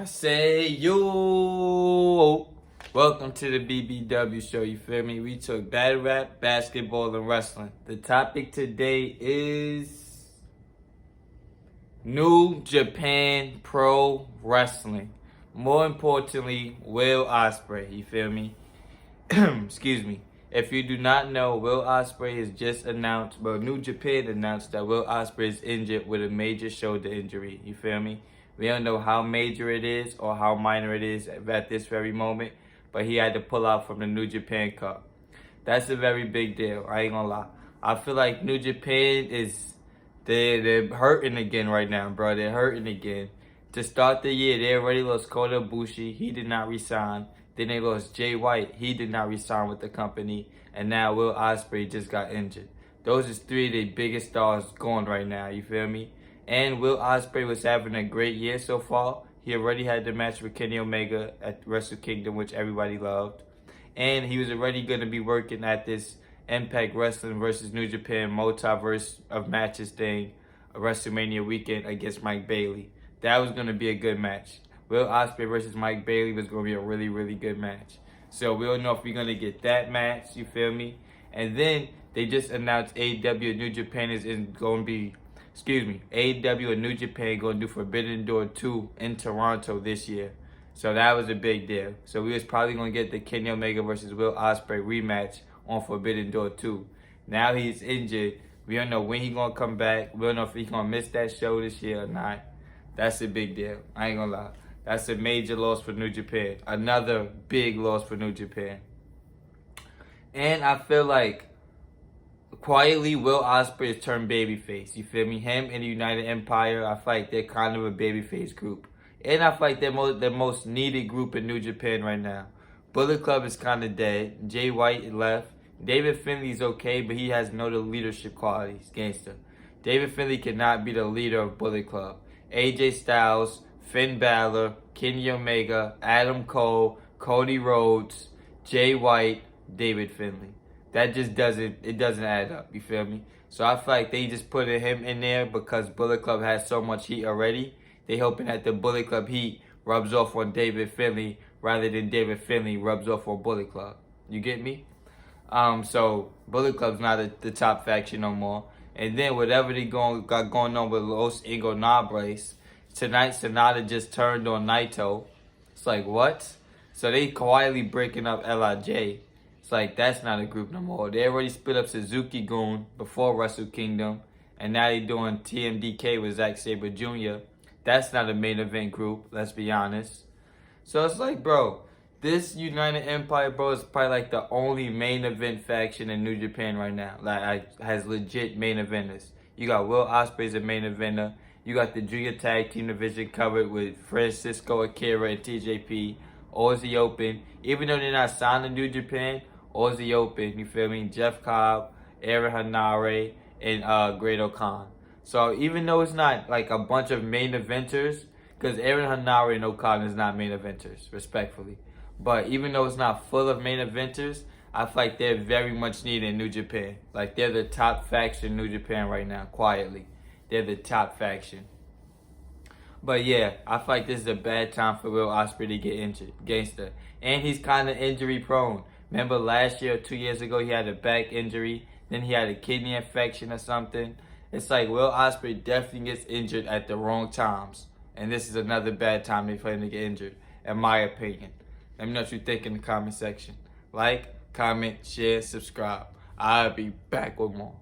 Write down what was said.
I say yo, welcome to the BBW show, you feel me? We took battle rap, basketball, and wrestling. The topic today is New Japan Pro Wrestling. More importantly, Will Ospreay, you feel me? Excuse me. If you do not know, Will Ospreay has just announced, New Japan announced that Will Ospreay is injured with a major shoulder injury, you feel me? We don't know how major it is or how minor it is at this very moment, but he had to pull out from the New Japan Cup. That's a very big deal. I ain't gonna lie. I feel like New Japan they're hurting again right now, bro. They're hurting again. To start the year, they already lost Kota Ibushi. He did not resign. Then they lost Jay White. He did not resign with the company. And now Will Ospreay just got injured. Those is three of the biggest stars gone right now. You feel me? And Will Ospreay was having a great year so far. He already had the match with Kenny Omega at Wrestle Kingdom, which everybody loved. And he was already going to be working at this Impact Wrestling versus New Japan multiverse of matches thing, a WrestleMania weekend against Mike Bailey. That was going to be a good match. Will Ospreay versus Mike Bailey was going to be a really, really good match. So we don't know if we're going to get that match, you feel me? And then they just announced AEW New Japan is going to be AEW and New Japan going to do Forbidden Door 2 in Toronto this year. So that was a big deal. So we was probably going to get the Kenny Omega versus Will Ospreay rematch on Forbidden Door 2. Now he's injured. We don't know when he's going to come back. We don't know if he's going to miss that show this year or not. That's a big deal. I ain't going to lie. That's a major loss for New Japan. Another big loss for New Japan. And I feel like quietly, Will Ospreay has turned babyface. You feel me? Him and the United Empire, I feel like they're kind of a babyface group. And I feel like they're the most needed group in New Japan right now. Bullet Club is kind of dead. Jay White left. David Finley's okay, but he has no leadership qualities. Gangster. David Finley cannot be the leader of Bullet Club. AJ Styles, Finn Balor, Kenny Omega, Adam Cole, Cody Rhodes, Jay White, David Finley. That just doesn't add up, you feel me? So I feel like they just put him in there because Bullet Club has so much heat already. They hoping that the Bullet Club heat rubs off on David Finley rather than David Finley rubs off on Bullet Club. You get me? So Bullet Club's not the top faction no more. And then whatever they got going on with Los Ingobernables, tonight Sonata just turned on Naito. It's like, what? So they quietly breaking up LIJ. It's like, that's not a group no more. They already split up Suzuki-gun before Wrestle Kingdom. And now they doing TMDK with Zack Sabre Jr. That's not a main event group, let's be honest. So it's like, bro, this United Empire, bro, is probably like the only main event faction in New Japan right now. Like, has legit main eventers. You got Will Ospreay as a main eventer. You got the Junior Tag Team Division covered with Francisco Akira and TJP. Aussie Open. Even though they're not signed to New Japan, Aussie Open, you feel me? Jeff Cobb, Aaron Hanare, and Great O'Khan. So even though it's not like a bunch of main eventers, because Aaron Hanare and O'Khan is not main eventers, respectfully. But even though it's not full of main eventers, I feel like they're very much needed in New Japan. Like, they're the top faction in New Japan right now, quietly. They're the top faction. But yeah, I feel like this is a bad time for Will Ospreay to get injured. Gangster. And he's kind of injury prone. Remember last year or 2 years ago, he had a back injury. Then he had a kidney infection or something. It's like Will Ospreay definitely gets injured at the wrong times. And this is another bad time for him to get injured, in my opinion. Let me know what you think in the comment section. Like, comment, share, subscribe. I'll be back with more.